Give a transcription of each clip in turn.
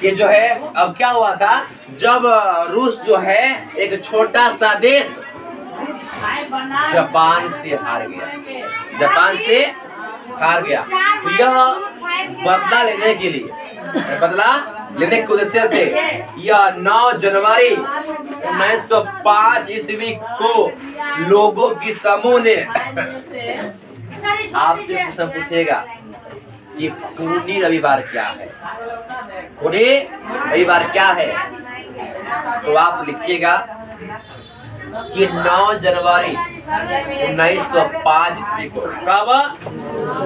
ये जो है अब क्या हुआ था, जब रूस जो है एक छोटा सा देश जापान से हार गया, तो यह बदला लेने के लिए, के उद्देश्य से यह 9 जनवरी 1905 ईस्वी को लोगों की समूह ने आपसे प्रश्न पूछेगा कि खूनी रविवार क्या है, खूनी रविवार क्या है, तो आप लिखिएगा कि 9 जनवरी 1905 ईस्वी को, कब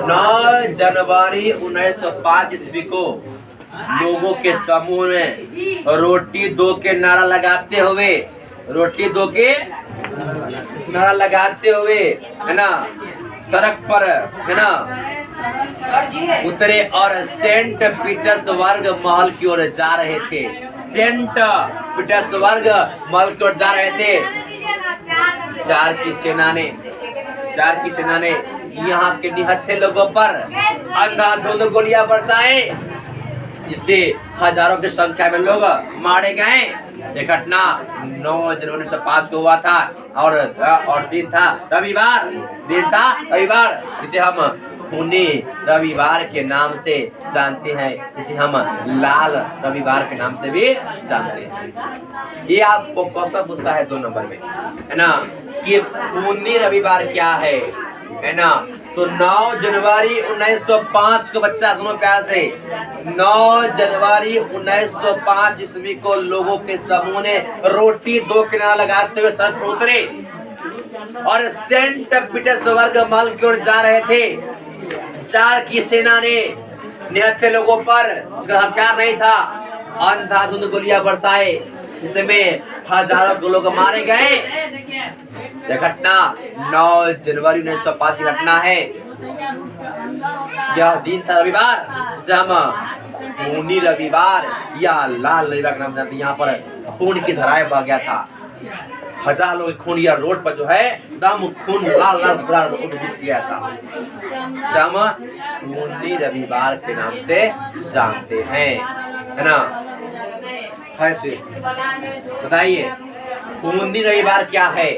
9 जनवरी 1905 ईस्वी को लोगों के समूह में रोटी दो के नारा लगाते हुए है ना सड़क पर है ना उतरे और सेंट पीटर्सबर्ग महल की ओर जा रहे थे। जार की सेना ने यहाँ के निहत्थे लोगों पर अंधाधुंध गोलियां बरसाए, जिससे हजारों की संख्या में लोग मारे गए। ये घटना 9 जनवरी 1905 को हुआ था और दिन था रविवार, जिसे हम खूनी रविवार के नाम से जानते हैं, जिसे हम लाल रविवार के नाम से भी जानते हैं। ये आपको क्वेश्चन पूछता है 2 नंबर में, है ना, कि खूनी रविवार क्या है ना। तो 9 जनवरी 1905 को, बच्चा सुनो प्यार से, 9 जनवरी 1905 ईस्वी को लोगों के समूह ने रोटी दो किनारा लगाते हुए सड़क पर उतरे और सेंट पीटर्सबर्ग महल की ओर जा रहे थे। जार की सेना ने निहत्थे लोगों पर, जिसका हथियार नहीं था, अंधाधुंध गोलियां बरसाए, जिसमें हजारों लोग मारे गए। यह घटना 9 जनवरी 1905 की घटना है। यह दिन था रविवार, जिसे हम खूनी रविवार या लाल रविवार के नाम जानते हैं। यहाँ पर खून की धाराएं बह गया था, हजारों लोग खून, या रोड पर जो है दम खून लाल बिछ गया था। जिसे हम खूनी रविवार के नाम से जानते हैं, है ना। बताइए खूनी रविवार क्या है?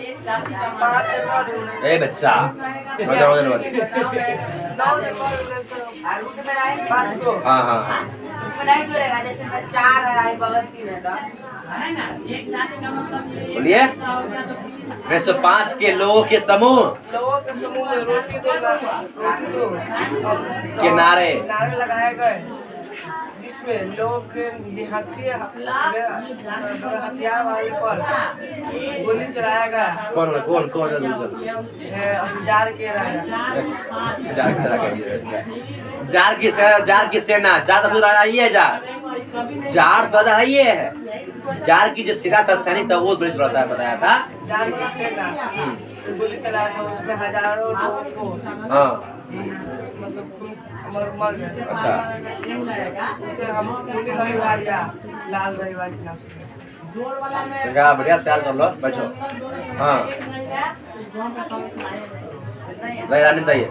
बच्चा हाँ बोलिए। 1905 के लोगों के समूह के नारे लगाए गए, जिसमें लोग हथियार वाले पर गोली चलाया गया। कौन जार की सेना जार की जो सेना था, सैनिक था, वो गोली चलाता है, बताया था। जार की सेना गोली चलाया था, उसमें हजारों लोगों को मतलब मर गए। अच्छा, उसे हम खूनी रविवार या लाल रविवार के नाम से बढ़िया ख्याल कर लो, बैठो। हाँ रानी बताइए,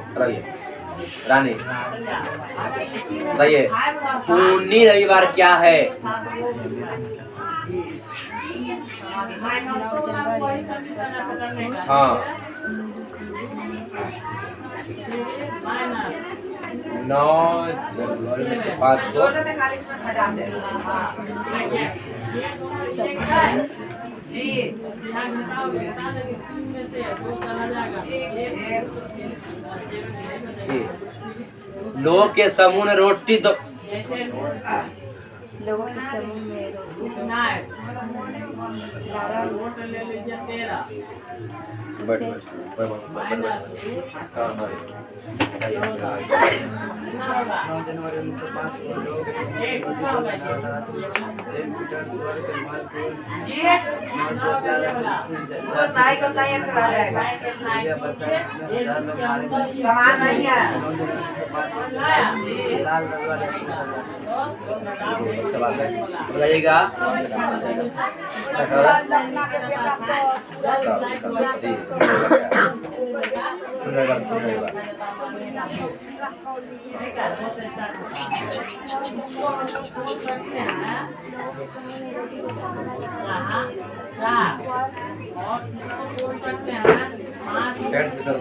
रानी बताइए खूनी रविवार क्या है? हाँ 9 जनवरी 1905 को लोगों के समूह ने रोटी दो, लोगों के समूह में बताइएगा। सुन रहे बात सेंट से सर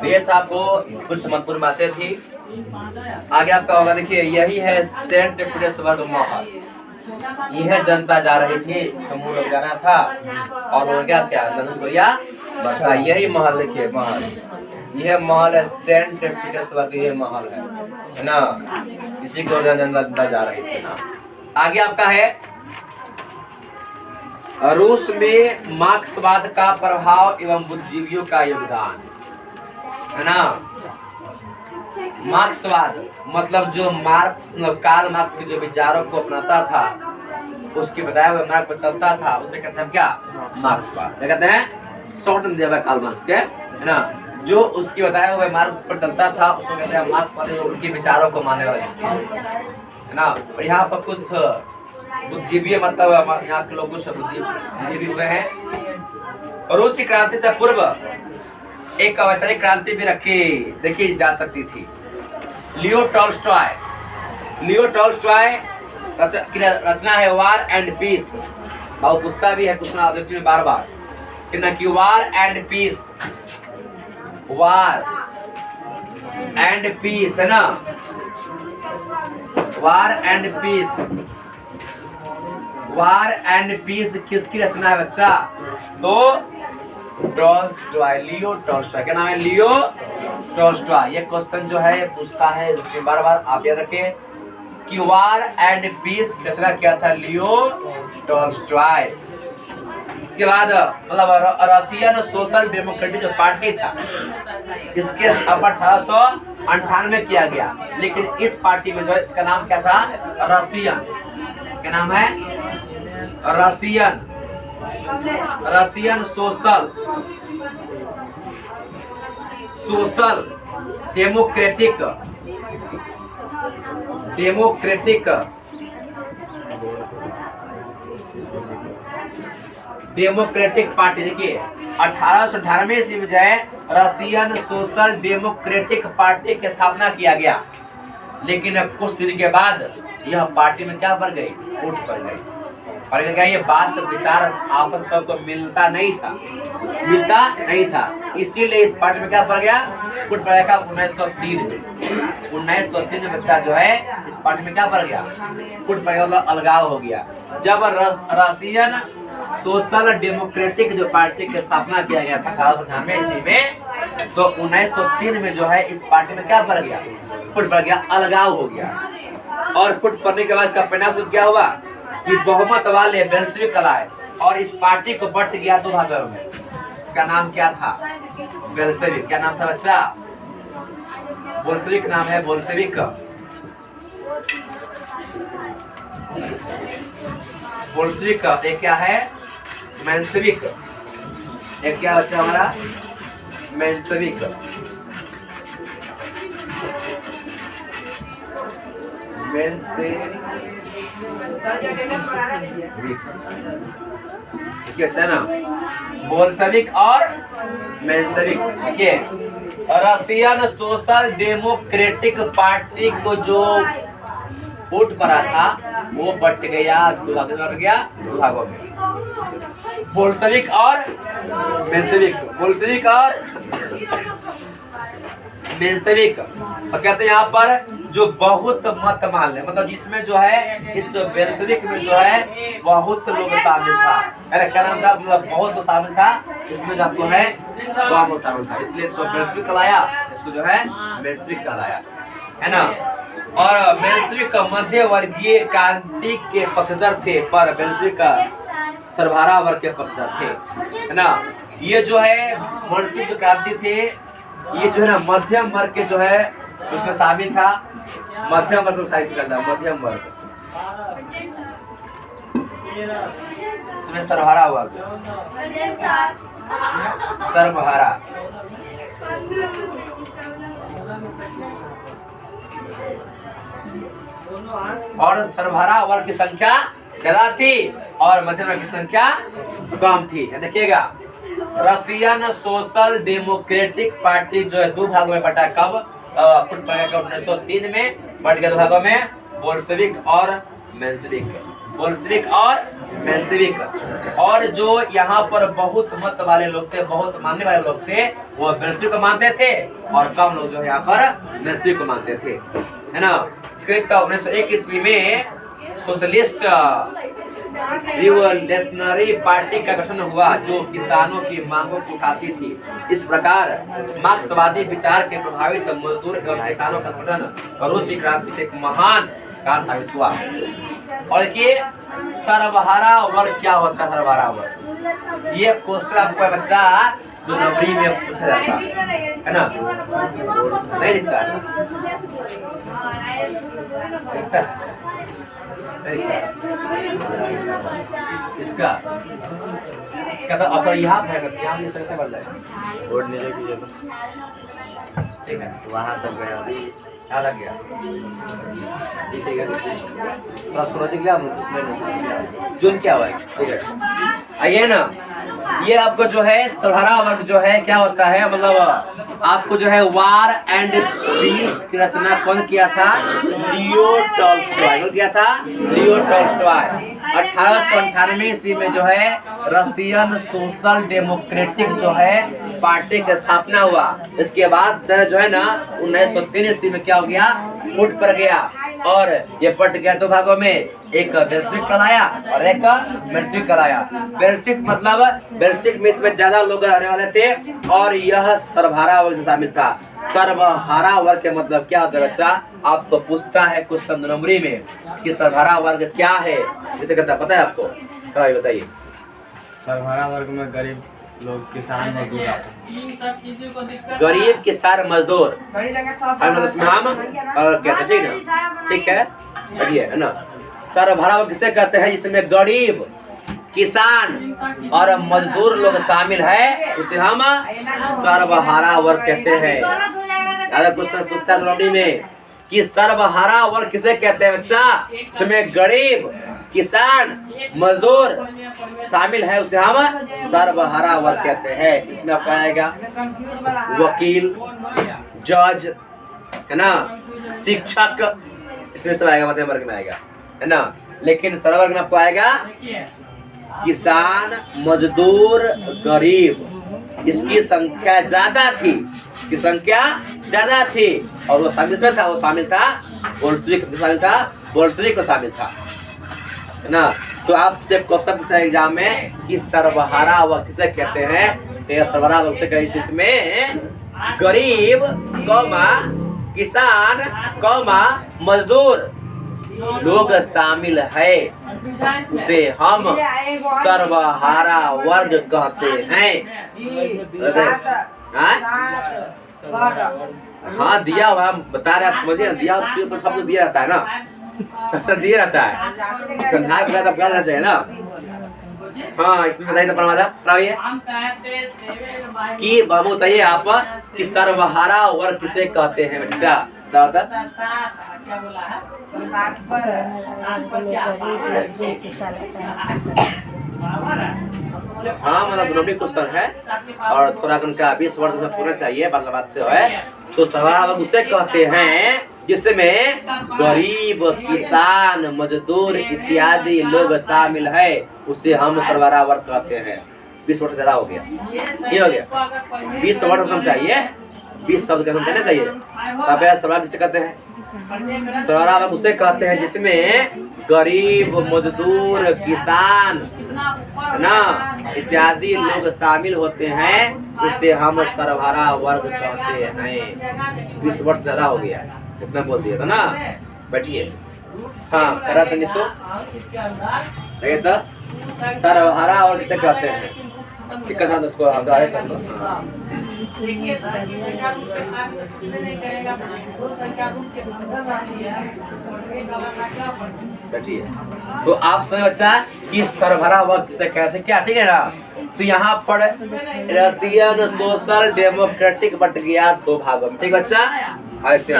ये था आपको कुछ महत्वपूर्ण बातें थी। आगे आपका होगा, देखिए यही है सेंट पीटर्सबर्ग महल। यह जनता जा रही थी, समूह लोग जाना था और हो गया क्या, बस यही महल। देखिए महल, यह महल है सेंट पीटर्सबर्ग, ये महल है ना, इसी को जनता जा रही थी ना। आगे आपका है रूस में मार्क्सवाद का प्रभाव एवं बुद्धिजीवियों का योगदान, है ना। मार्क्सवाद मतलब जो मार्क्स कार्ल मार्क्स के जो विचारों को अपनाता था, उसके बताया हुए मार्ग पर चलता था, उसे कहते हैं क्या, मार्क्सवाद। क्या कहते हैं, शॉर्ट में दिया हुआ कार्ल मार्क्स के, है ना। जो उसके बताए हुए मार्ग पर चलता था उसको कहते हैं मार्क्सवादी, उनके विचारों को मानने वाले, है ना। और यहाँ पर कुछ बुद्धिजीवी मतलब यहाँ के लोगों से बुद्धिजीवी हुए हैं। रूसी क्रांति से पूर्व एक वैचारिक क्रांति भी देखी जा सकती थी। लियो टॉल्स्टॉय की रचना है वार एंड पीस, और पुस्तक भी है कुछ ना में बार बार कि War and Peace, War and Peace, है ना, War and Peace. War and Peace किसकी रचना है बच्चा, तो टॉल्स्टॉय, लियो टॉल्स्टॉय। क्या नाम है, लियो टॉल्स्टॉय। ये क्वेश्चन जो है पूछता है, जो बार बार आप याद रखें कि वार एंड पीस की रचना किया था लियो टॉल्स्टॉय। इसके बाद मतलब रशियन सोशल डेमोक्रेटिक जो पार्टी था, इसके 1898 किया गया, लेकिन इस पार्टी में जो है इसका नाम क्या था, रशियन। क्या नाम है, रशियन सोशल डेमोक्रेटिक पार्टी। देखिए 1898 ईस्वी में जो है रशियन सोशल डेमोक्रेटिक पार्टी की स्थापना किया गया, लेकिन कुछ दिन के बाद यह पार्टी में क्या बढ़ गई, फूट पड़ गई। और क्या ये बात विचार आपस सबको मिलता नहीं था, इसीलिए इस पार्टी में क्या पड़ गया, फूट पड़ गया 1903 में। 1903 में बच्चा जो है इस पार्टी में क्या पड़ गया, फूट पड़ गया, मतलब अलगाव हो गया। जब रशियन सोशल डेमोक्रेटिक जो पार्टी की स्थापना किया गया था 1898 ईस्वी में, तो 1903 में जो है इस पार्टी में क्या पड़ गया, फूट पड़ गया, अलगाव हो गया। और फुट पड़ने के बाद इसका परिणाम क्या हुआ कि बहुमत वाले बेल्शेविक लाए और इस पार्टी को बंट गया दो भागों में। क्या नाम क्या था, बेल्शेविक। क्या नाम था बच्चा, बोल्शेविक नाम है, बोल्शेविक। बोल्शेविक एक क्या है, मेंशेविक। एक क्या बच्चा हमारा, मेंशेविक। अच्छा ना, बोल्शेविक और मेंशेविक। देखिए रशियन सोशल डेमोक्रेटिक पार्टी को जो फूट पड़ा था वो बट गया, दो भागों में, बोल्शेविक और मेंशेविक। बोल्शेविक और मेंशेविक। और कहते हैं यहाँ पर जो बहुत मत मान ले, मतलब जिसमें जो है इस बेल्शेविक में जो है बहुत लोग शामिल था। अरे क्या नाम था, मतलब बहुत लोग शामिल था, इसमें जो आपको है बहुत लोग शामिल था, इसलिए इसको बेल्शेविक कहलाया, इसको जो है बेल्शेविक कहलाया, है ना। और बेल्शेविक मध्य वर्गीय क्रांति के पक्षधर थे, पर बेल्शेविक सर्वहारा वर्ग के पक्षधर थे, है ना। ये जो है मनसिक क्रांति थे, ये जो है ना मध्यम वर्ग के जो है उसमें शामिल था। मध्यम वर्ग को साइज करता है, मध्यम वर्ग इसमें सर्वहारा वर्ग, सर्वहारा और सर्वहारा वर्ग की संख्या ज्यादा थी और मध्यम वर्ग की संख्या कम थी। देखिएगा, रशियन सोशल डेमोक्रेटिक पार्टी जो है दो भागों में बटा, कब फुट पड़ेगा 1903 में बढ़ गया दो भागों में, बोल्शेविक और मेंशेविक, बोल्शेविक और मेंशेविक। और जो यहाँ पर बहुत मत वाले लोग थे, बहुत मानने वाले लोग थे, वो बोल्शेविक को मानते थे और कम लोग जो है यहाँ पर मेंशेविक को मानते थे, है ना। 1901 ईस्वी में सोशलिस्ट रिवोल्यूशनरी पार्टी का गठन हुआ जो किसानों की मांगों को उठाती थी। इस प्रकार मार्क्सवादी विचार के प्रभावित मजदूर एवं किसानों का गठन रूसी क्रांति से एक महान कारण साबित हुआ। और देखिए सर्वहारा वर्ग क्या होता है? सर्वहारा वर्ग ये क्वेश्चन आपको बच्चा 2 नंबरी में पूछा जाता है ना, नहीं लिखता इसका तो असर यहाँ है, यहाँ से बढ़ जाए वोट नीचे कीजिए तो ठीक है, वहाँ तक गया यहाँ लग गया ठीक है, थोड़ा सूरज गया जून क्या हुआ है, ठीक है। आइए ना, ये आपको जो है सर्वहारा वर्ग जो है क्या होता है, मतलब आपको जो है वार एंड पीस की रचना कौन किया था? Leo Tolstoy. कौन किया था? Leo Tolstoy. 1898 ईस्वी में जो है रशियन सोशल डेमोक्रेटिक जो है पार्टी की स्थापना हुआ। इसके बाद जो है ना 1903 ईस्वी में क्या हो गया? फुट पड़ गया और ये पट गया दो भागों में, एक बेल्शेविक कहलाया और एक मेंशेविक कहलाया। बेल्शेविक मतलब बेल्शेविक में इसमें ज्यादा लोग रहने वाले थे और यह सर्वहारा वर्ग शामिल था। सर्वहारा वर्ग के मतलब क्या होता है बच्चा? आपको पूछता है कुछ नंबरी में कि सर्वहारा वर्ग क्या है, इसे कहता है, पता है आपको? बताइए। सर्वहारा वर्ग में गरीब लोग, किसान, मजदूर आते हैं। गरीब, किसान, मजदूर सही जगह सब हम और क्या ठीक ना, ठीक है, चलिए, है ना। सर्वहारा वर्ग किसे कहते हैं? जिसमें गरीब, किसान और मजदूर लोग शामिल है, उसे हम सर्वहारा वर्ग कहते हैं। क्वेश्चन पूछता है में कि सर्वहारा वर्ग किसे कहते हैं बच्चा? जिसमें गरीब, किसान, मजदूर शामिल है, उसे हम सर्वहारा वर्ग कहते हैं। इसमें आपका आएगा वकील, जज, है ना, शिक्षक, इसमें सब आएगा, मध्यम वर्ग में आएगा, है ना। लेकिन सर्व वर्ग में आपको आएगा किसान, मजदूर, गरीब। इसकी संख्या ज्यादा थी, इसकी संख्या ज्यादा थी और वो शामिल था, वो शामिल था बोल्शेविक, शामिल था बोल्शेविक को शामिल था, है ना। तो आपसे क्वेश्चन पूछा एग्जाम में कि सर्वहारा वर्ग किसे कहते हैं? सर्वहारा वर्ग से कही जिसमें गरीब, किसान, मजदूर लोग शामिल है, उसे हम सर्वहारा वर्ग कहते हैं। हाँ, दिया हुआ हम बता रहे, आप समझिए ना, दिया तो सब कुछ दिया रहता है ना, सब दिया रहता है, संधार बता तब करना चाहिए ना। हाँ, इसमें बताइए तो परमादा बताइए कि बाबू बताइए आप कि सर्वहारा वर्ग किसे कहते हैं बच्चा? हाँ, मतलब नॉर्मल क्वेश्चन है और थोड़ा उनका 20 वर्ड पूरा चाहिए, बात से है। तो सर्वहारा वर्ग उसे कहते हैं जिसमें गरीब, किसान, मजदूर इत्यादि लोग शामिल है, उसे हम सर्वहारा वर्ग कहते हैं। 20 वर्ड ज्यादा हो गया, ये हो गया 20 वर्ड हम चाहिए, 20 शब्द का समझना चाहिए। तब सर्वहारा किसे कहते हैं? सर्वहारा वर्ग उसे कहते हैं जिसमें गरीब, मजदूर, किसान, ना इत्यादि लोग शामिल होते हैं, उसे हम सर्वहारा वर्ग कहते हैं। 20 वर्ष ज्यादा हो गया, इतना बोल दिया था ना। बैठिए, हाँ करा था नहीं तो सर्वहारा और किसे कहते हैं? दिक्कत है तो उसको आप जाहिर कर लो। देखिए संख्या रूप से आप नहीं करेगा वो संख्या रूप के अंदर राशि है बैठिए। तो आप समझ बच्चा कि सर्वहारा हुआ किसे कहते हैं क्या? ठीक है ना? तो यहाँ पर रशियन सोशल डेमोक्रेटिक बट गया 2 भागों में। ठीक बच्चा? आगे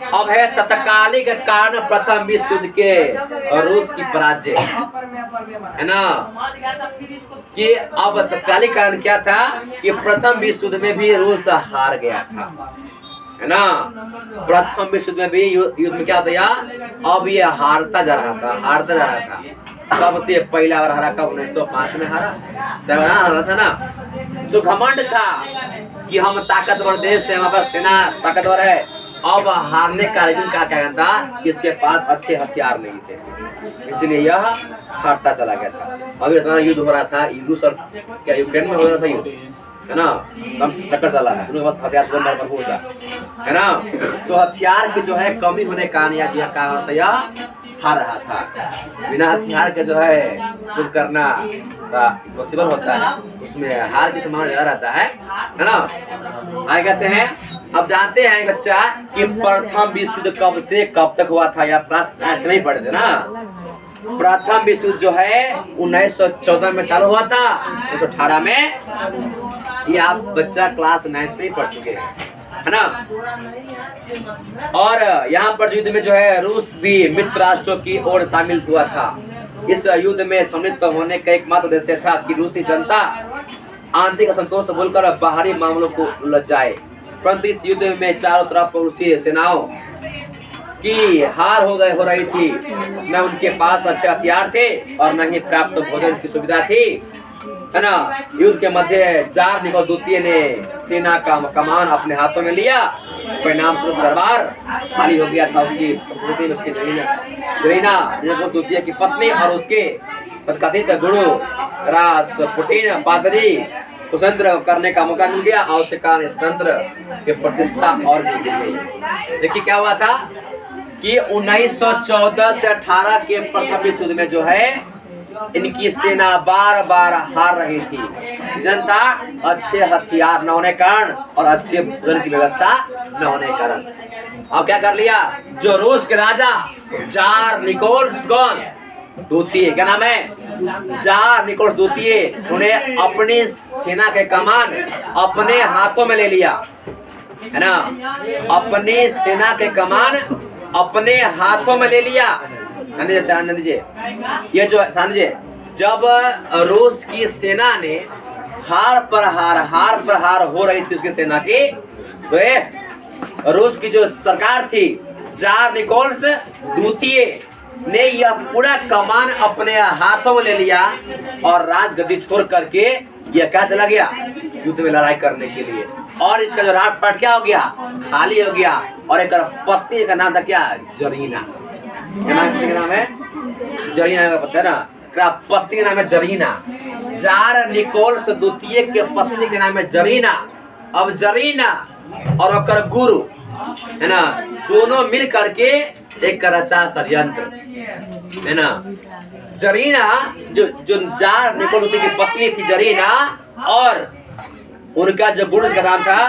अब है तत्कालिक कारण प्रथम विश्व युद्ध के रूस की पराजय, है ना? कि अब तत्कालिक कारण क्या था कि प्रथम विश्व युद्ध में भी रूस हार गया था, है ना? प्रथम विश्व युद्ध में भी युद्ध में क्या होता? अब ये हारता जा रहा था। सबसे पहला बार हारा कब? 1905 में हारा था ना। जो घमंड था कि हम ताकतवर देश है, हमारे पास सेना ताकतवर है। अब हारने का रीजन क्या था? इसके पास अच्छे हथियार नहीं थे, इसलिए यह हारता चला गया था। अभी इतना युद्ध हो रहा था, रूस और क्या यूक्रेन में हो रहा था युद्ध, है ना? टक्कर चला है, उनके पास हथियार भरपूर था, है ना? तो हथियार की जो है कमी होने का कारण होता यह हार रहा था। बिना हथियार के जो है कुछ करना पॉसिबल होता है, उसमें हार की संभावना ज्यादा रहता है ना? आगे कहते हैं, अब जानते हैं बच्चा कि प्रथम विश्व युद्ध कब से कब तक हुआ था? या प्रश्न नहीं पढ़े थे ना? प्रथम विश्व युद्ध जो है 1914 में चालू हुआ था, 1918 में। ये आप बच्चा क्लास 9th में ही पढ़ चुके हैं, है ना? और यहाँ पर युद्ध में जो है रूस भी मित्र राष्ट्रों की ओर शामिल हुआ था। इस युद्ध में सम्मिलित होने का एकमात्र उद्देश्य था कि रूसी जनता आंतरिक असंतोष भूलकर बाहरी मामलों को उलझ जाए। परंतु इस युद्ध में चारों तरफ रूसी सेनाओं की हार हो रही थी। न उनके पास अच्छे हथियार थे और न ही पर्याप्त भोजन की सुविधा थी, है ना? युद्ध के मध्य जार निकोल द्वितीय ने सेना का कमान अपने हाथों में लिया। परिणाम स्वरूप दरबार खाली हो गया था। उसकी जरीना निकोल द्वितीय की पत्नी और उसके तत्कालीन गुरु रासपुटिन पादरी को स्वतंत्र करने का मौका मिल गया और उसके कारण स्वतंत्र की प्रतिष्ठा और भी गिर गई। देखिए क्या हुआ था कि 1914 से 18 के प्रथम विश्व युद्ध में जो है इनकी सेना बार बार हार रही थी। जनता अच्छे हथियार न होने कारण और अच्छे भोजन की व्यवस्था न होने कारण अब क्या कर लिया? जो रूस के राजा जार निकोल द्वितीय, क्या नाम है? जार निकोल द्वितीय, उन्हें अपनी सेना के कमान अपने हाथों में ले लिया, है ना? अपनी सेना के कमान अपने हाथों में ले लिया। नंदी जी, ये जो शांति जी, जब रूस की सेना ने हार पर हार हो रही थी उसकी सेना की, तो रूस की जो सरकार थी जार निकोल्स द्वितीय ने यह पूरा कमान अपने हाथों में ले लिया और राजगद्दी छोड़ करके यह क्या चला गया? युद्ध में लड़ाई करने के लिए। और इसका जो राजपाट क्या हो गया? खाली हो गया। और एक पत्नी का नाम था क्या? जरीना। क्या नाम है? जरीना का पता है ना? पत्नी का नाम है जरीना। जार निकोल्स द्वितीय के पत्नी के नाम है जरीना। अब जरीना और ओकर गुरु, है ना, दोनों मिल करके एक रचा षड्यंत्र, है ना? जरीना जो जार निकोल द्वितीय की पत्नी थी जरीना, और उनका जो गुरु का नाम था,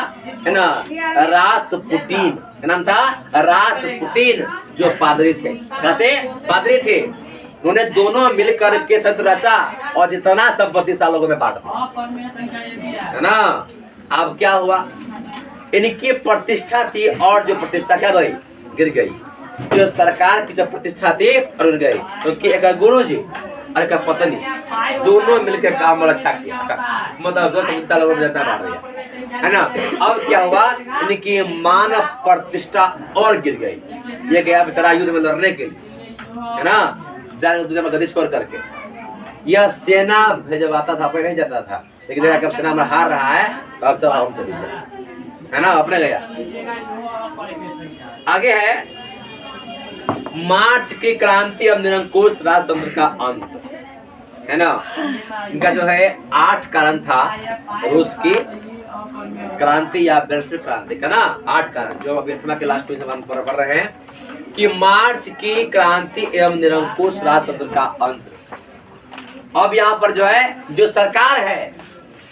है ना, रासपुटिन, का नाम था रासपुटिन, जो पादरी थे, कहते पादरी थे। उन्होंने दोनों मिलकर के सत्र रचा और जितना संपत्ति सालों में बांट दिया, है ना? अब क्या हुआ? इनकी प्रतिष्ठा थी और जो प्रतिष्ठा क्या गई? गिर गई। जो सरकार की जो प्रतिष्ठा थी और गिर गई, क्योंकि एक गुरु जी और एक पत्नी दोनों मिलकर काम अच्छा किया, मतलब जो संपत्ति लोगों में जितना बांट दिया, है ना? अब क्या हुआ? इनकी मान प्रतिष्ठा और गिर गई। ये गया बेचारा युद्ध में लड़ने के लिए, है ना, जाने दूसरे में गद्दी छोड़ करके। यह सेना भेजवाता था, नहीं जाता था, लेकिन देखा कि सेना में हार रहा है तो अब चलो हम चली जाए, है ना? अपने गया। आगे है मार्च की क्रांति अब निरंकुश राजतंत्र का अंत, है ना? इनका जो है 8 कारण था रूस की क्रांति या बेल्शेविक क्रांति का, ना? 8 कारण जो अभी के लास्ट पेज में पढ़ रहे हैं कि मार्च की क्रांति एवं निरंकुश राजतंत्र का अंत। अब यहाँ पर जो है जो सरकार है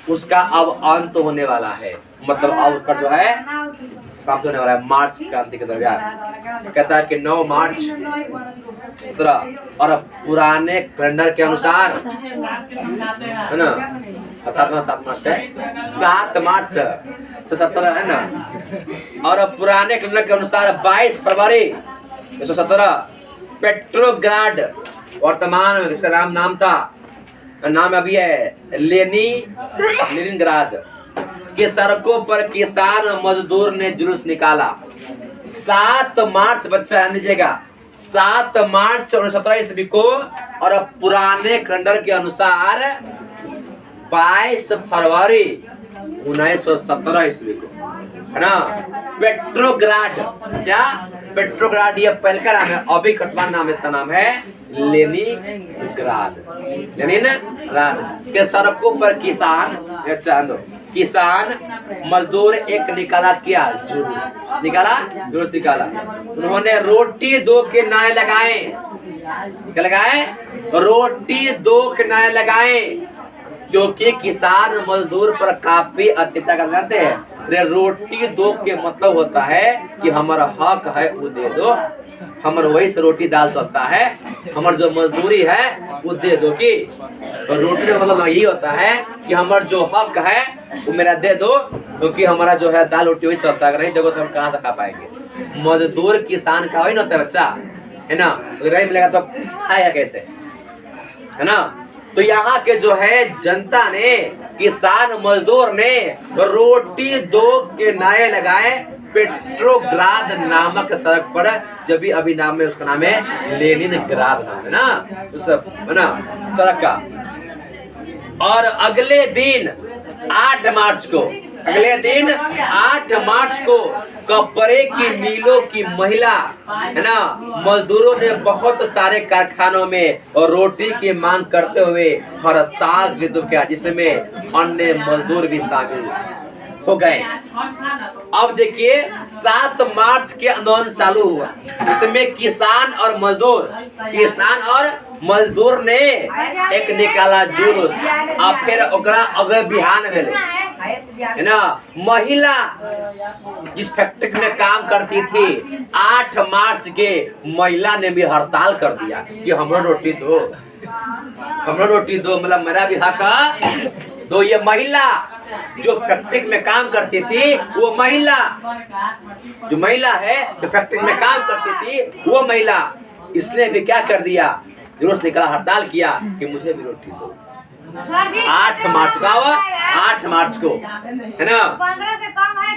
उसका अब अंत होने वाला है, मतलब अब उसका जो है समाप्त होने वाला है मार्च क्रांति के दरमियान। कहता है कि 9 मार्च 17 और पुराने कैलेंडर के अनुसार है ना 7 मार्च है, 7 मार्च से 17 है ना, और पुराने कैलेंडर के अनुसार 22 फरवरी 1917 पेट्रोग्राड, वर्तमान में इसका नाम था, नाम अभी है लेनिनग्राद के सड़कों पर किसान मजदूर ने जुलूस निकाला। 7 मार्च बच्चा लीजिएगा, 7 मार्च 1917 ईस्वी को, और अब पुराने कैलेंडर के अनुसार 22 फरवरी 1917 ईस्वी को, है ना। पेट्रोग्राड, क्या पेट्रोग्राड ये पहले का नाम है, अभी वर्तमान नाम इसका नाम है लेनिनग्राद। लेनिनग्राद के सड़कों पर किसान मजदूर एक निकाला, क्या जुलूस निकाला। उन्होंने रोटी दो के नारे लगाए, क्या लगाए, रोटी दो के नारे लगाए, क्योंकि किसान मजदूर पर काफी अत्याचार करते हैं। रोटी दो के मतलब होता है कि हमारा हक है वो दे दो, हमारे वही से रोटी डाल सकता है, हमार जो मजदूरी है वो दे दो। की तो रोटी का मतलब यही होता है कि हमारा जो हक है वो मेरा दे दो, क्योंकि हमारा जो है दाल रोटी वही चलता है, नहीं जगह तो हम कहाँ से खा पाएंगे। मजदूर किसान का वही ना होता है बच्चा, है ना, नहीं मिलेगा तो खाएगा कैसे, है ना। तो यहाँ के जो है जनता ने, किसान मजदूर ने रोटी दो के नारे लगाए पेट्रोग्राद नामक सड़क पर, जब भी अभी नाम है उसका नाम है लेनिनग्राद नाम है ना उस, है ना, सड़क का। और अगले दिन 8 मार्च को कपड़े की मिलों की महिला, है ना, मजदूरों ने बहुत सारे कारखानों में रोटी की मांग करते हुए हड़ताल किया, जिसमें अन्य मजदूर भी शामिल हो गए। अब देखिए 7 मार्च के आंदोलन चालू हुआ, इसमें किसान और मजदूर ने एक निकाला जुलूस। अब फिर ओकरा अगले बिहान भेले, है ना, महिला जिस फैक्ट्री में काम करती थी 8 मार्च के महिला ने भी हड़ताल कर दिया कि हमरो रोटी दो, मतलब मेरा भी हक दो। ये महिला जो फैक्ट्री में काम करती थी, वो महिला जो महिला है जो फैक्ट्री में काम करती थी, वो महिला इसने भी क्या कर दिया, जुलूस निकाला, हड़ताल किया कि मुझे भी रोटी दो। 8 मार्च का हुआ, 8 मार्च को, है ना। 15 से कम है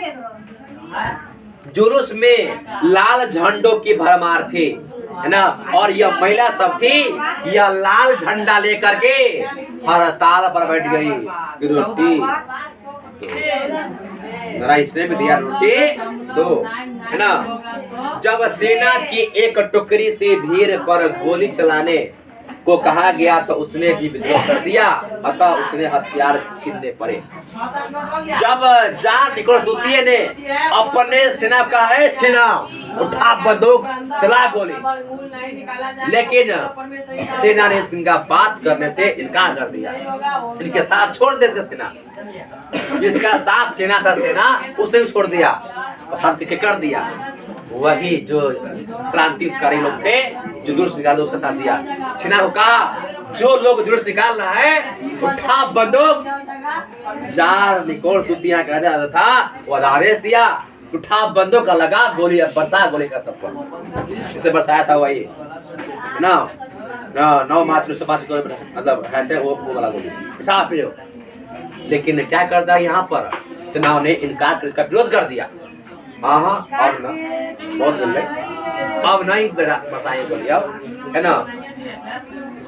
जुलूस में लाल झंडों की भरमार थी, है ना, और यह महिला सब थी, यह लाल झंडा लेकर के हड़ताल पर बैठ गई कि रोटी जरा इसने भी दिया, रोटी दो, है ना। जब सेना की एक टुकड़ी से भीड़ पर गोली चलाने को कहा गया तो उसने भी विद्रोह कर दिया, अतः उसने हथियार छीनने पड़े। जब जार निकोलस द्वितीय ने अपने सेना का है, सेना उठा बंदूक चला गोली, लेकिन सेना ने इनका बात करने से इनकार कर दिया, इनके साथ छोड़ दे सेना, जिसका साथ सेना था, सेना उसने भी छोड़ दिया और शांति के कर दिया। वही जो क्रांतिकारी लोग थे जो जुलूस निकाल उसका साथ दिया। सेना को कहा जो लोग जुलूस निकाल रहा है उठा बंदूक, जार निकोलस द्वितीय का था वो आदेश दिया, उठा बंदूक का लगा गोली, बरसा गोली का सब पर, इसे बरसाया था वही ना 9 मार्च 1905 को, मतलब है वो वाला गोली उठा फिर। लेकिन क्या कर दिया यहाँ पर सेना ने इनकार का विरोध कर दिया। हाँ अब ना बहुत मिल गई, अब नहीं बताइए बोलिए अब, है ना।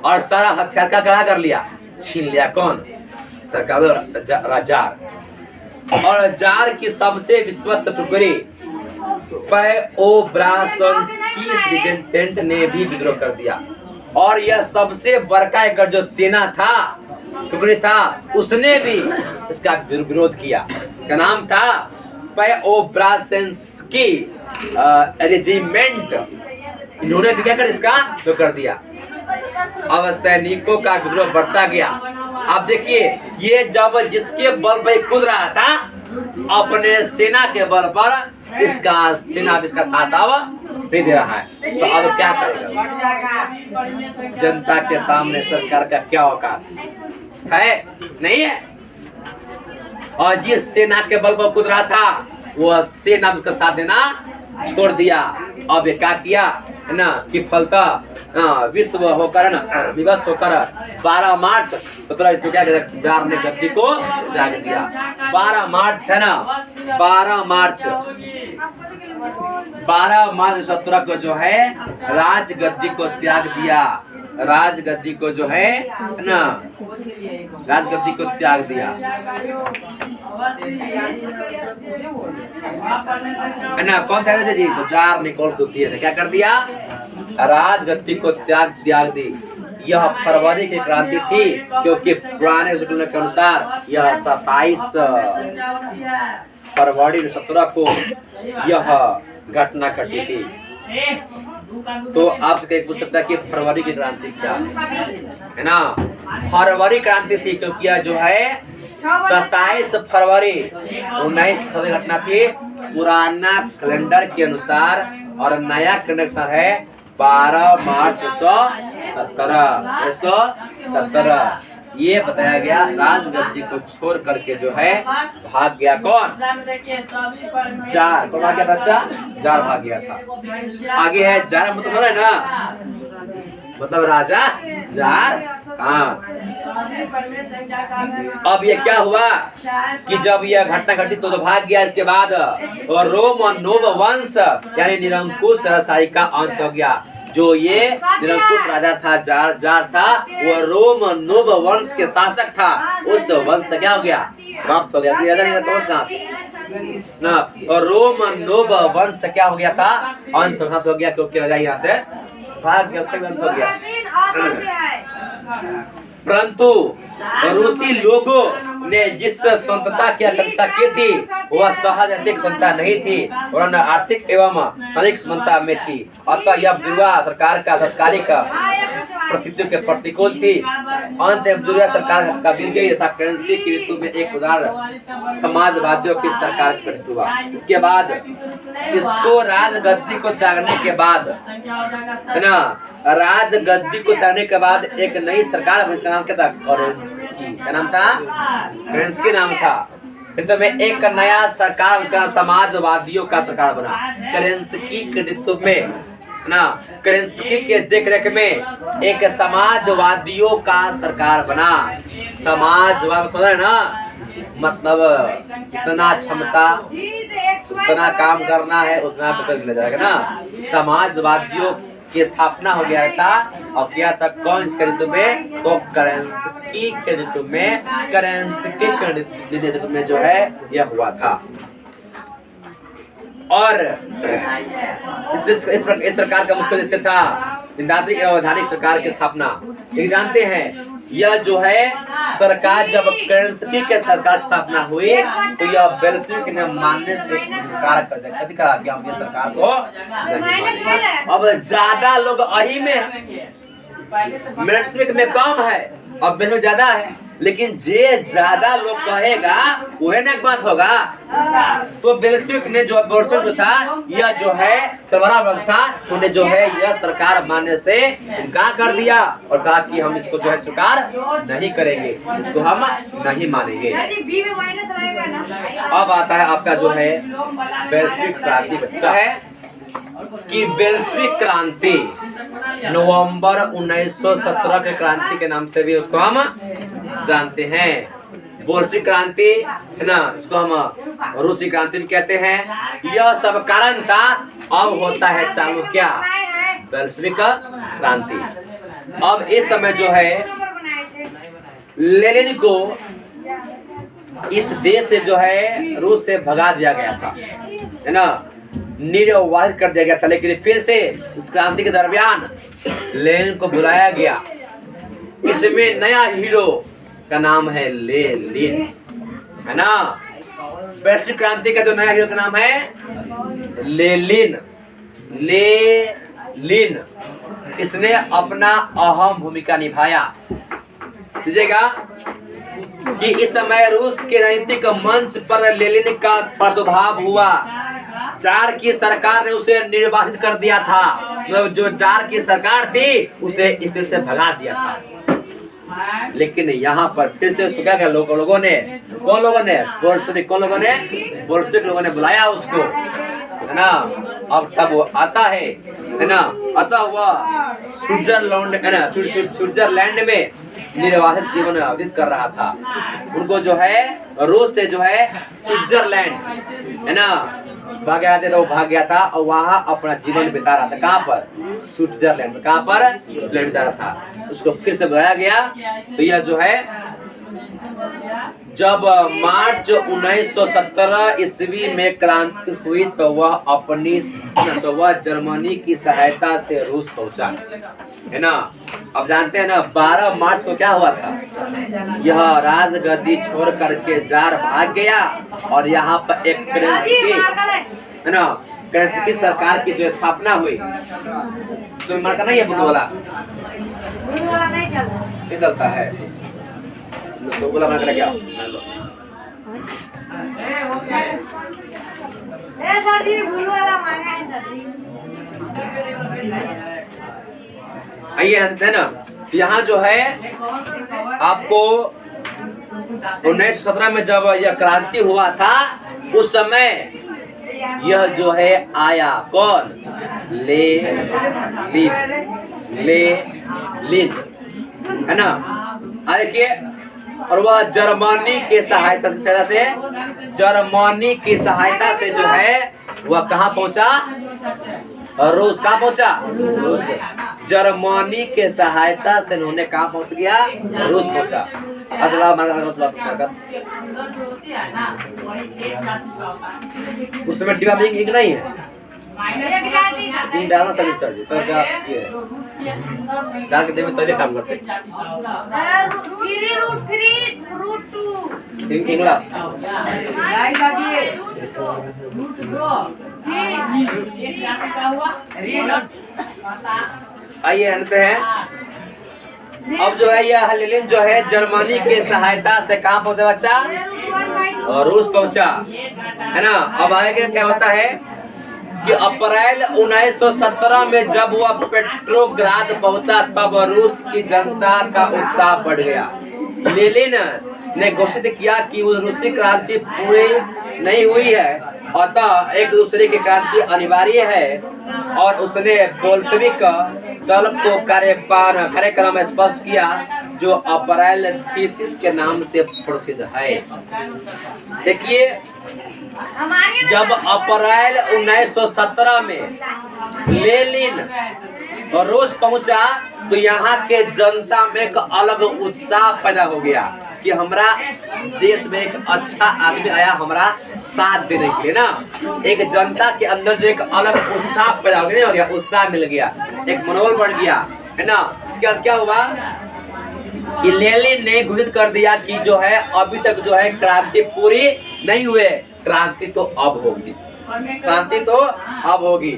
और सारा हथियार का क्या कर लिया, छीन लिया, कौन, सरकार जार। और जार की सबसे विश्वस्त टुकड़ी रेजिमेंट ने भी विद्रोह कर दिया, और यह सबसे बड़का एक जो सेना था, टुकड़ी था, उसने भी इसका विरोध किया। क्या नाम था, पेओब्राजेंस्की रेजिमेंट, इन्होंने भी क्या कर इसका तो कर दिया। अब सैनिकों का विद्रोह बढ़ता गया। अब देखिए, ये जब जिसके बल पर कूद रहा था, अपने सेना के बल पर इसका सेना इसका साथ अब नहीं दे रहा है, तो अब क्या करेगा? जनता के सामने सरकार का क्या औकात है? नहीं है। और जिस सेना के बल पर कूद रहा था, वह सेना उसका साथ देना छोड़ दिया। अब ये क्या किया है ना कि फलतः विश्व होकर ना विवश होकर 12 मार्च 17 क्या जार ने गद्दी को त्याग दिया। 12 मार्च है ना, 12 मार्च 17 को जो है राजगद्दी को त्याग दिया। राजगद्दी को जो है ना, राजगद्दी को त्याग दिया है ना। कौन त्याग दिया जी? तो जार निकोलस द्वितीय ने क्या कर दिया? राजगद्दी को त्याग दी। यह फरवरी की क्रांति थी, क्योंकि पुराने के अनुसार यह 27 फरवरी 17 को यह घटना घटी थी। तो आपसे पूछ सकता है कि फरवरी की क्रांति क्या है ना? फरवरी क्रांति थी, क्योंकि यह जो है 27 फरवरी 1917 घटना थी पुराना कैलेंडर के अनुसार, और नया कैलेंडर के अनुसार है 12 मार्च 1917। ये बताया गया। राजगद्दी को छोड़ करके जो है भाग गया कौन? जार। कौन भाग गया था? अच्छा, जार भाग गया था। आगे है जार, मतलब है ना, मतलब राजा जार। हाँ, अब ये क्या हुआ कि जब यह घटना घटी तो भाग गया। इसके बाद और रोमनोव वंश यानी निरंकुश राजशाही का अंत हो गया। जो ये निरंकुश राजा था, जार था, वो रोमनोव वंश के शासक था। उस वंश क्या हो गया? समाप्त हो गया ना। और रोमनोव वंश क्या हो गया था? अंत हो गया, क्योंकि राजा यहाँ से भाग गया, उसका भी अंत हो गया। परंतु रूसी लोगों ने जिस स्वतंत्रता की अपेक्षा की थी, वह सहज आर्थिक स्वतंत्रता नहीं थी, और आर्थिक एवं सामाजिक स्वतंत्रता में थी। अतः यह विद्रोह सरकार का तात्कालिक परिस्थितियों के प्रतिकूल थी। अंत विद्रोह सरकार का गिर गई तथा केरेंस्की की ऋतु में एक उदाहरण समाजवादियों की सरकार का गठन हुआ। इसके बाद इसको राजगद्दी को त्यागने के बाद है ना, राजगद्दी को त्यागने के बाद एक नई सरकार, इसका नाम क्या था? केरेंस्की। क्या नाम था? केरेंस्की नाम था। तो में एक नया सरकार, उसका समाजवादियों का सरकार बना। केरेंस्की के नेतृत्व में ना, केरेंस्की के देखरेख में एक समाजवादियों का सरकार बना। समाजवाद समझ रहे ना, मतलब इतना क्षमता, उतना काम करना है, उतना बदल मिल जाएगा ना। समाजवादियों की स्थापना हो गया था। और किया था कौन इसके नेतृत्व में? तो केरेंस्की के नेतृत्व में, केरेंस्की के नेतृत्व में जो है यह हुआ था। और इस सरकार का मुख्य उद्देश्य था निंदात्मक एवं वैधानिक सरकार की स्थापना। ये जानते हैं, यह जो है सरकार जब केरेंस्की के सरकार की स्थापना हुई तो यह बेल्शेविक ने मानने से इनकार कर दिया कि हम ये सरकार को नहीं मानेंगे। अब ज्यादा लोग अही में, बेल्शेविक में कम है और बेल्शेविक ज्यादा है, लेकिन जे ज्यादा लोग कहेगा वह ना बात होगा। तो बेल्शेविक ने जो बेल्शेविक था, यह जो है सरबराह वर्ग था, उन्हें जो है यह सरकार मानने से इनकार कर दिया और कहा कि हम इसको जो है स्वीकार नहीं करेंगे, इसको हम नहीं मानेंगे। अब आता है आपका जो है बेल्शेविक क्रांति। बच्चा है कि बेल्शेविक क्रांति नवंबर 1917 के क्रांति के नाम से भी उसको हम जानते हैं। बोल्शेविक क्रांति है ना, इसको हम रूसी क्रांति भी कहते हैं। यह सब कारण था। अब होता है चालू क्या? बेल्शेविक क्रांति। अब इस समय जो है लेनिन को इस देश से जो है रूस से भगा दिया गया था, है ना, निर्वासित कर दिया गया था। लेकिन फिर से इस क्रांति के दरमियान लेनिन को बुलाया गया। इसमें नया हीरो का नाम है लेनिन, है ना। बेल्शेविक क्रांति का जो नया हीरो का नाम है लेनिन। लीन, इसने अपना अहम भूमिका निभाया। दीजिएगा कि इस समय रूस के राजनीतिक मंच पर लेनिन का प्रादुर्भाव हुआ। जार की सरकार ने उसे निर्वासित कर दिया था, मतलब जो जार की सरकार थी उसे इस देश से भगा दिया था। लेकिन यहाँ पर फिर से उसको क्या किया लोगों ने, कौन लोगों ने, बोल्शेविक, कौन लोगों ने, बोल्शेविक लोगों ने बुलाया उसको, है ना। अब तब वो आता है ना, आता हुआ स्विट्जरलैंड, है ना, स्विट्जरलैंड में निर्वासित जीवन व्यतीत कर रहा था। उनको जो है रूस से जो है स्विट्जरलैंड, है ना, भाग गया था, वो भाग गया था और वहाँ अपना जीवन बिता रहा था। कहाँ पर? स्विट्जरलैंड में। कहाँ पर? स्विट्जरलैंड बिता रहा था। उसको फिर से बुलाया गया। तो यह जो है जब मार्च 1917 ईस्वी में क्रांति हुई तो वह जर्मनी की सहायता से रूस पहुंचा, है ना। अब जानते हैं ना 12 मार्च को क्या हुआ था, यह राजगद्दी छोड़ करके जार भाग गया और यहाँ पर एक केरेंस्की, है ना, केरेंस्की सरकार की जो स्थापना हुई। तो मार्का नहीं है बुलू वाला नहीं चलता है, तो बोला मैं क्या सर जी बुलू वाला मांगा है सर जी। आइए है ना, यहाँ जो है आपको 1917 में जब यह क्रांति हुआ था उस समय यह जो है आया कौन, लेनिन, है ना। देखिए, और वह जर्मनी के सहायता से जर्मनी की सहायता से जो है वह कहाँ पहुंचा, रूस। कहाँ पहुंचा? रूस। जर्मनी के सहायता से उन्होंने कहाँ पहुंच गया, रूस पहुंचा। उसमें डिब्बा में इंक नहीं है, इंक डालना सभी सर जी, तो क्या ये डाल के दे में तभी काम करते इंगला। आइए अंत है। अब जो है यह लेनिन जो है जर्मनी के सहायता से कहाँ पहुंचा बच्चा, और रूस पहुंचा, है ना। अब आगे क्या होता है कि अप्रैल 1917 में जब वह पेट्रोग्राद पहुंचा तब रूस की जनता का उत्साह बढ़ गया। लेनिन ने घोषित किया कि उस रूसी क्रांति पूरी नहीं हुई है, अतः एक दूसरे की क्रांति अनिवार्य है, और उसने बोल्शेविक दल को कार्यक्रम स्पष्ट किया जो अप्रैल थीसिस के नाम से प्रसिद्ध है। देखिए, जब अप्रैल 1917 में लेनिन और रूस पहुंचा तो यहाँ के जनता में एक अलग उत्साह पैदा हो गया कि हमारा देश में एक अच्छा आदमी आया हमारा साथ देने के लिए ना। एक जनता के अंदर जो एक अलग उत्साह पैदा हो गया, उत्साह मिल गया, एक मनोबल बढ़ गया, है ना। इसके बाद क्या हुआ कि लेनिन ने घोषित कर दिया कि जो है अभी तक जो है क्रांति पूरी नहीं हुए, क्रांति तो अब होगी, क्रांति तो अब होगी।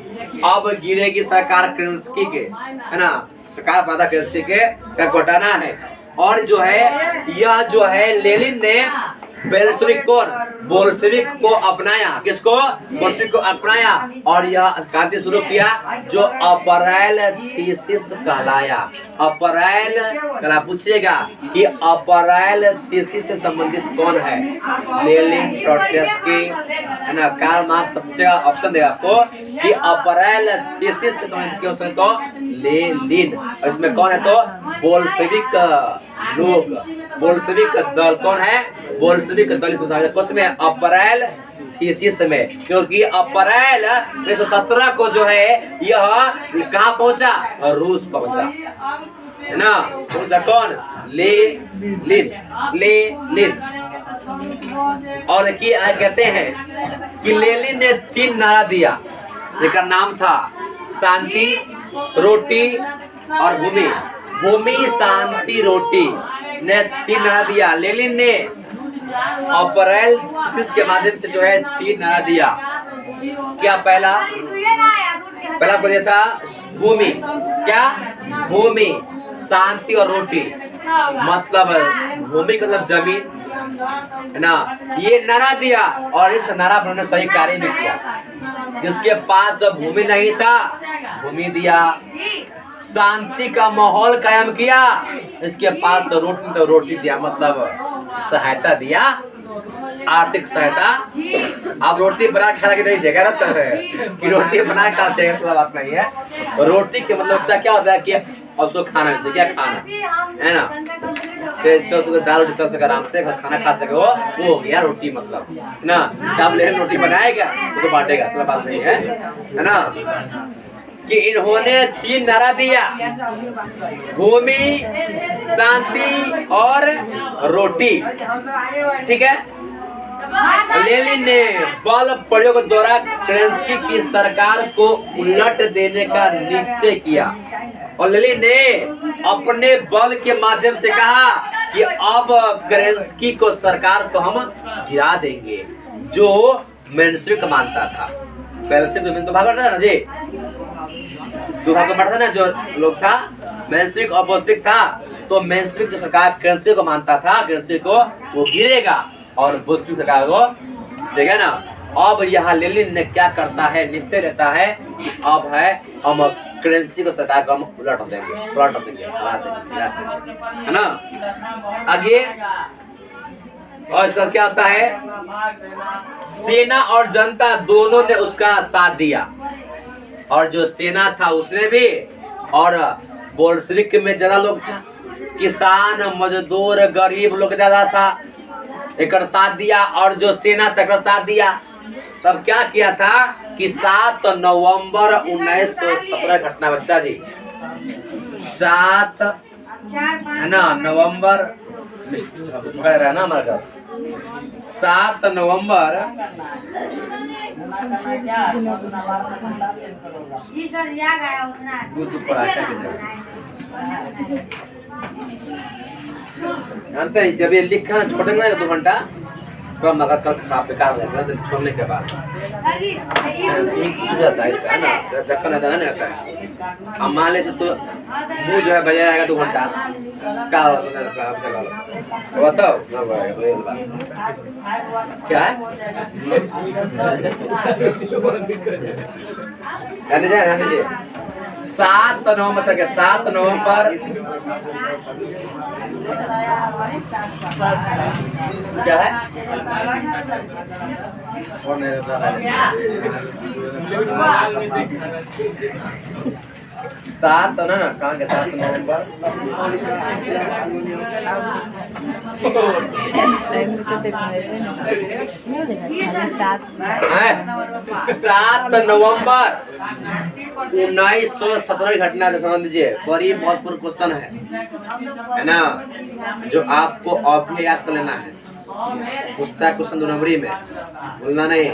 अब गिरेगी सरकार केरेंस्की के, है ना, सरकार पादा केरेंस्की के का घटाना है। और जो है यह जो है लेनिन ने बोल्शेविक बोल्शेविक को अपनाया, किसको, बोल्शेविक को अपनाया और यह क्रांति शुरू किया जो अप्रैल थीसिस कहलाया। अप्रैल कहला पूछिएगा कि अप्रैल थीसिस से संबंधित कौन है, लेनिन, ट्रोट्स्की, है ना, कार्ल मार्क्स। सबसे ऑप्शन देगा आपको कि अप्रैल थीसिस से संबंधित क्यों है तो लेनिन, और इसमें कौन है तो बोल्शेविक लोग, बोल्शेविक दल कौन है, बोल्शेविक दल इसमें अप्रैल थीसिस में, क्योंकि अप्रैल 1917 को जो है यह कहाँ पहुंचा, रूस पहुंचा, है ना। पहुंचा कौन, लेनिन। और कहते हैं कि लेनिन ने 3 नारा दिया जिसका नाम था शांति, रोटी और भूमि। भूमि, शांति, रोटी ने 3 नारा दिया। लेनिन ने अप्रैल थीसिस के माध्यम से जो है 3 नारा दिया। क्या पहला, पहला आपको दिया था भूमि, क्या भूमि, शांति और रोटी। मतलब भूमि का मतलब जमीन है ना, ये नारा दिया और इस नारा पर उन्होंने सही कार्य भी किया। जिसके पास भूमि नहीं था भूमि दिया, शांति का माहौल कायम किया, इसके पास रोटी तो रोटी दिया, मतलब सहायता दिया, आर्थिक सहायता। आप रोटी बना खा के नहीं देगा कर रहे हैं कि रोटी बना खाते हैं, मतलब बात नहीं है। रोटी के मतलब क्या होता है कि उसको खाना चाहिए, क्या खाना है ना, से दाल रोटी चल सके, आराम से खाना खा सके, वो हो गया रोटी मतलब ना। आप ले रोटी बनाएगा तो बांटेगा, असला बात नहीं है ना। कि इन्होंने 3 नारा दिया, भूमि, शांति और रोटी, ठीक है। लेनिन ने बल प्रयोग द्वारा केरेंस्की की सरकार को उलट देने का निश्चय किया और लेनिन ने अपने बल के माध्यम से कहा कि अब केरेंस्की को सरकार को हम गिरा देंगे, जो मेंशेविक मानता था। पहले से तो भाग था ना जी, दो भाग में था ना, जो लोग था मेंशेविक और बोल्शेविक था। तो मेंशेविक जो सरकार केरेंस्की को मानता था, केरेंस्की को वो गिरेगा और बोल्शेविक सरकार को देगा ना। अब यहाँ लेनिन ने क्या करता है, निश्चय रहता है कि अब है हम केरेंस्की को सरकार को हम उलट देंगे, हरा देंगे, है ना। आगे और इसका क्या होता है, सेना और जनता दोनों ने उसका साथ दिया, और जो सेना था उसने भी, और बोल्शेविक में ज्यादा लोग था, किसान मजदूर गरीब लोग ज्यादा था, एक साथ दिया, और जो सेना तक साथ दिया। तब क्या किया था कि 7 नवंबर 1917 घटना, बच्चा जी 7 है ना नवंबर, है ना हमारा घर 7 नवंबर 19 जब ये लिखा छोटे में 2 घंटा तो मगर कल खराब बेकार हो जाता है छोड़ने के बाद जाता है इसका, है ना, चक्कर नहीं आता है। अब मान ले तो मुँह जो है बजा रहेगा 2 घंटा, क्या बताओ क्या है रहने 7 नवंबर तक, 7 नवंबर क्या है, सात ना कहाँ के 7 नवंबर 7 नवंबर 1917 की घटना समझ लीजिए। बड़ी महत्वपूर्ण क्वेश्चन है ना, जो आपको अभी याद कर लेना है, पूछता क्वेश्चन 2 नंबरी में, बोलना नहीं।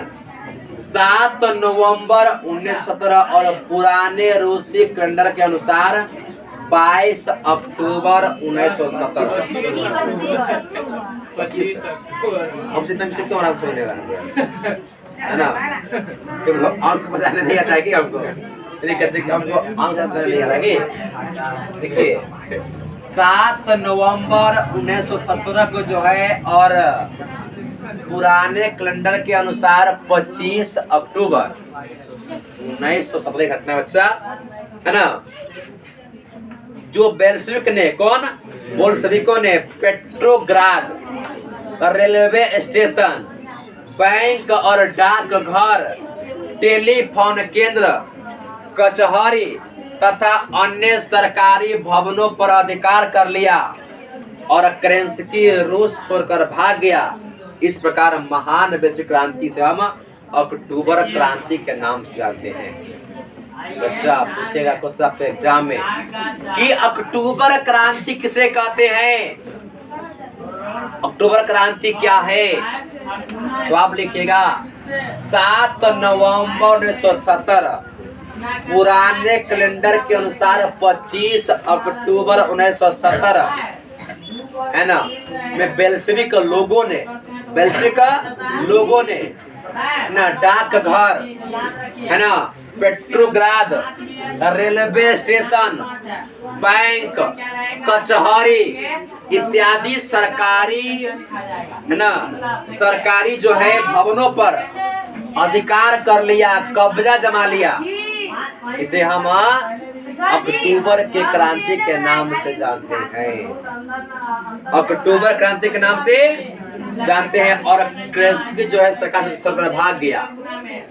7 नवंबर 1917 और पुराने रूसी कैलेंडर के अनुसार 22 अक्टूबर 1917। हमसे इतना मिस्टेक क्यों हो रहा है, है ना, अंक बताने नहीं आता है कि हमको, कहते कि हमको अंक बताने नहीं आता कि, देखिए 7 नवंबर 1917 को जो है, और पुराने कैलेंडर के अनुसार 25 अक्टूबर 1917 घटना, बच्चा है ना। जो बेल्शेविक ने, कौन बोल्शेविकों ने पेट्रोग्राद, रेलवे स्टेशन, बैंक और डाकघर, टेलीफोन केंद्र, कचहरी तथा अन्य सरकारी भवनों पर अधिकार कर लिया और केरेंस्की रूस छोड़कर भाग गया। इस प्रकार महान वैश्विक क्रांति से हम अक्टूबर क्रांति के नाम से जानते हैं। बच्चा पूछेगा क्वेश्चन आपके एग्जाम में कि अक्टूबर क्रांति किसे कहते हैं, अक्टूबर क्रांति क्या है, तो आप लिखिएगा 7 नवंबर 1917, पुराने कैलेंडर के अनुसार 25 अक्टूबर 1917, है ना, में बेल्शेविक लोगों ने ना डाकघर है ना, पेट्रोग्राद, रेलवे स्टेशन, बैंक, कचहरी इत्यादि सरकारी है ना, सरकारी जो है भवनों पर अधिकार कर लिया, कब्जा जमा लिया। इसे हम अक्टूबर के क्रांति के नाम से जानते हैं। अक्टूबर क्रांति के नाम से जानते हैं। और क्रेस्की जो है सरकार भाग गया,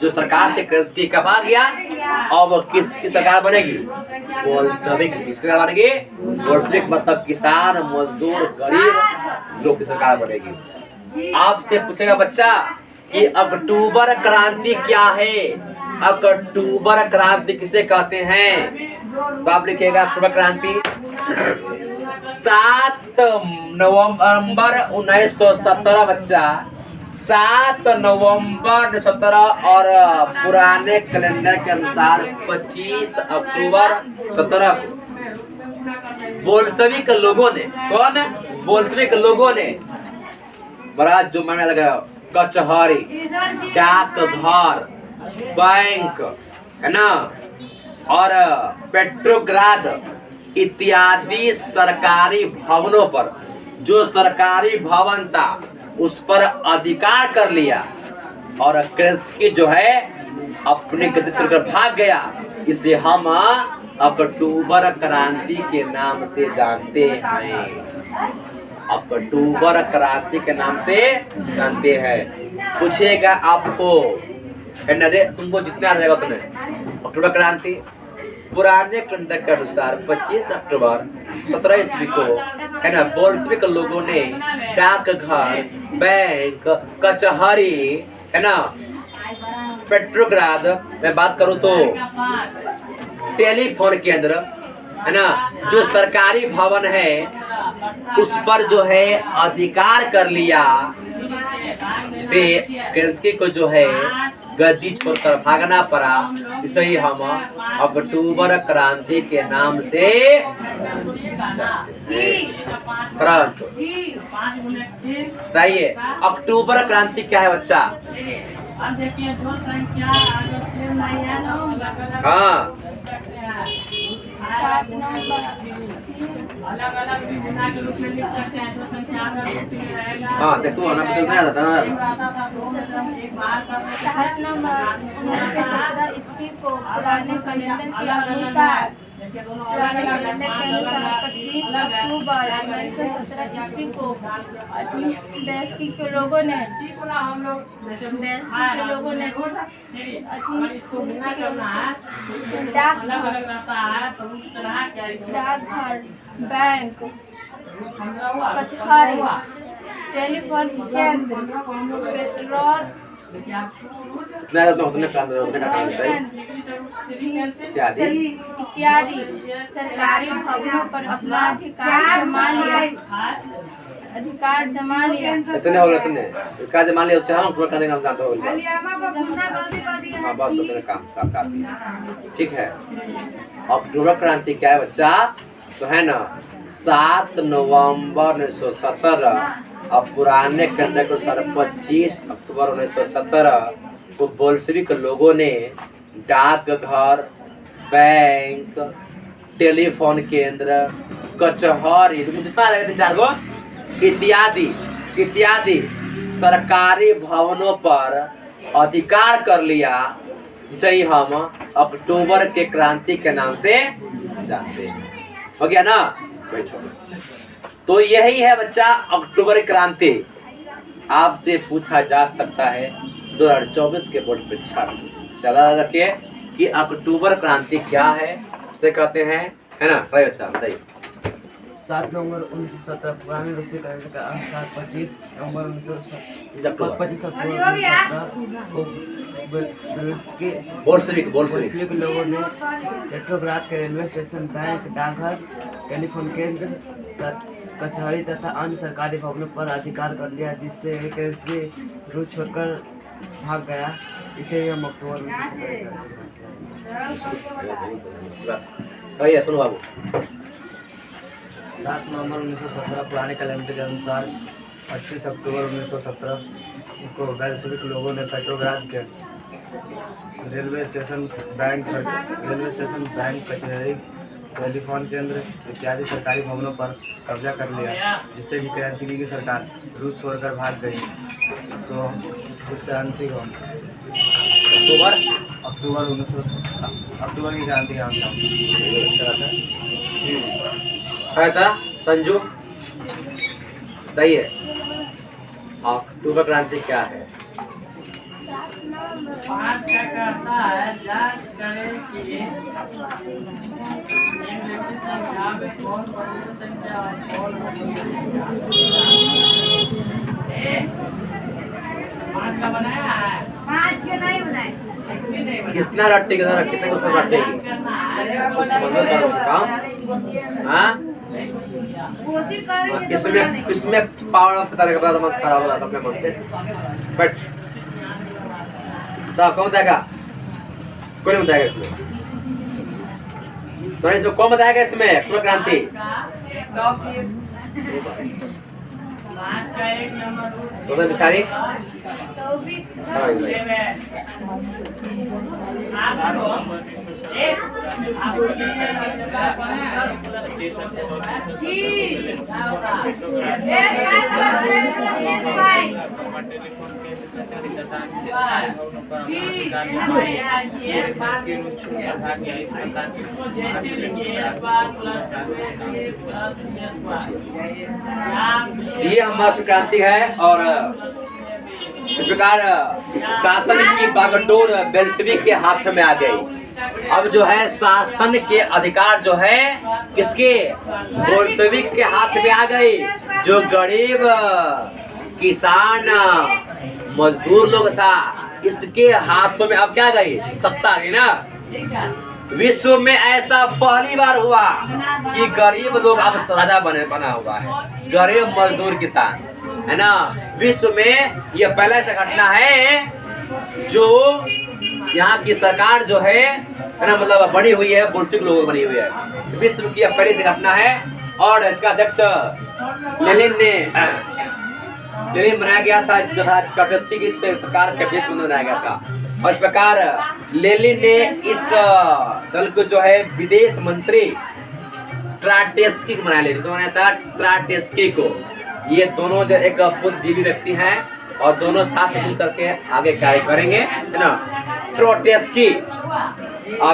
जो सरकार थी क्रेस्की का भाग गया। अब किसकी सरकार बनेगी? बोल्शेविक। किसकी सरकार बनेगी? बोल्शेविक मतलब किसान, मजदूर, गरीब लोग की सरकार बनेगी। आपसे पूछेगा बच्चा कि अक्टूबर क्रांति क्या है? अक्टूबर क्रांति किसे कहते हैं? तो आप लिखिएगा अक्टूबर क्रांति 7 नवंबर 1917 बच्चा, 7 नवंबर 1917 और पुराने कैलेंडर के अनुसार 25 अक्टूबर 17 बोल्शेविक लोगों ने, कौन? बोल्शेविक लोगों ने बड़ा जो मैंने लगा कचहरी, डाकघर, बैंक है ना, और पेट्रोग्राद इत्यादि सरकारी भवनों पर, जो सरकारी भवन था उस पर अधिकार कर लिया। और क्रेस्की जो है अपने गद्दी छोड़कर भाग गया। इसे हम अक्टूबर क्रांति के नाम से जानते हैं। अक्टूबर क्रांति के नाम से जानते हैं। पूछेगा आपको है ना, रे तुमको जितना आ जाएगा उतने। अक्टूबर क्रांति पुराने कैलेंडर के अनुसार 25 अक्टूबर 17 ईस्वी को है ना, बोल्शेविक लोगों ने डाकघर, बैंक, कचहरी है ना, पेट्रोग्राद में बात करूं तो टेलीफोन केंद्र है ना, जो सरकारी भवन है उस पर जो है अधिकार कर लिया। से क्रेस्की को जो है गद्दी छोड़कर भागना पड़ा। इसे ही हम अक्टूबर क्रांति के नाम से बताइए अक्टूबर क्रांति क्या है बच्चा? हाँ हाँ देखो ना, बदल रहा था 7 नवंबर 1917 ईस्वी को पुराने कैलेंडर के अनुसार 25 अक्टूबर 1917 ईस्वी को बोल्शेविक के लोगों ने डाकघर, बैंक, कचहरी, टेलीफोन केंद्र, पेट्रोल इत्यादि सरकारी भवनों पर अपना अधिकार जमा लिया। इतने हो इतने अधिकार जमा लिया। उससे हम अक्टूबर क्रांति नाम जानते हो। हाँ बस उतने काम काफी ठीक है। अक्टूबर क्रांति क्या है बच्चा? तो है ना 7 नवंबर 1917 और पुराने कैलेंडर के अनुसार 25 अक्टूबर 1917 को बोल्शेविक लोगों ने डाकघर, बैंक, टेलीफोन केंद्र, कचहरी जितना लगे 4 गो इत्यादि सरकारी भवनों पर अधिकार कर लिया। जिसे ही हम अक्टूबर के क्रांति के नाम से जानते हैं। हो गया ना? बैठो। तो यही है बच्चा अक्टूबर क्रांति। आपसे पूछा जा सकता है 2024 के बोर्ड परीक्षा में। चला रखिए कि अक्टूबर क्रांति क्या है, उसे कहते हैं है ना। भाई बच्चा बताइए। 7 नवंबर 1917 पुराने रूसी कैलेंडर के अनुसार 25 नवंबर 1917 बोल्शेविक लोगों ने पेट्रोग्राद के रेलवे स्टेशन, बैंक, डाकघर, टेलीफोन केंद्र, कचहरी तथा अन्य सरकारी भवनों पर अधिकार कर लिया, जिससे क्रेस्की रूस छोड़कर भाग गया। इसे हम अक्टूबर में सुनो बाबू। 7 नवंबर 1917 पुराने कैलेंडर के अनुसार 25 अक्टूबर 1917 को बेल्शेविक लोगों ने पेट्रोग्राद के रेलवे स्टेशन, बैंक, कचहरी, टेलीफोन केंद्र इत्यादि सरकारी भवनों पर कब्जा कर लिया, जिससे कि क्रांतिकी की सरकार रूस छोड़कर भाग गई। इस क्रांति को अक्टूबर की क्रांति का क्या था संजू? सही है। अक्टूबर क्रांति क्या है? पाँच क्या करता है, जांच करें कि संख्या में कौन बड़ी संख्या और कौन पाँच का बनाया है, 5 के नहीं बनाए। कितना रट्टे के साथ कितने को सब रट्टेगी? कुछ समझ में करो उसका काम। हाँ? कोशिश करेंगे तो किसमें पावर पता लगा तो मस्त खराब हो जाता अपने मन से। बट तो कौन बताएगा? कोई नहीं बताएगा इसमें। तो इसमें कौन बताएगा इसमें अक्टूबर क्रांति? तो बिचारी तो भी ये हमारी क्रांति है। और इस प्रकार शासन की बागडोर बेल्शेविक के हाथ में आ गई। अब जो है शासन के अधिकार जो है किसके? बोल्शेविक के हाथ में आ गई। जो गरीब किसान मजदूर लोग था, इसके हाथों में अब क्या गई? सत्ता आ गई ना। विश्व में ऐसा पहली बार हुआ कि गरीब लोग अब राजा बना हुआ है, गरीब मजदूर किसान, है ना। विश्व में यह पहला ऐसा घटना है जो यहाँ की सरकार जो है ना, मतलब बनी हुई है, बोल्शेविक लोगों बनी हुई है। विश्व की यह पहली से घटना है। और इसका अध्यक्ष लेनिन बनाया गया था, जो था चौटस्की की सरकार के बेस में बनाया गया था। और इस प्रकार लेनिन ने इस दल को जो है विदेश मंत्री ट्राटेस्की को बनाया। लेनिन को बनाया था ट्राटेस्की को। ये दोनों जो एक बुद्धिजीवी व्यक्ति हैं और दोनों साथ मिल करके आगे कार्य करेंगे, है ना। ट्राटेस्की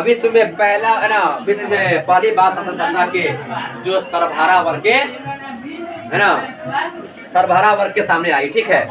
विश्व में पहला, है ना, विश्व में पहली बार शासन सत्ता के जो सर्वहारा वर्ग के, है ना, सर्वहारा वर्ग के सामने आई। ठीक है।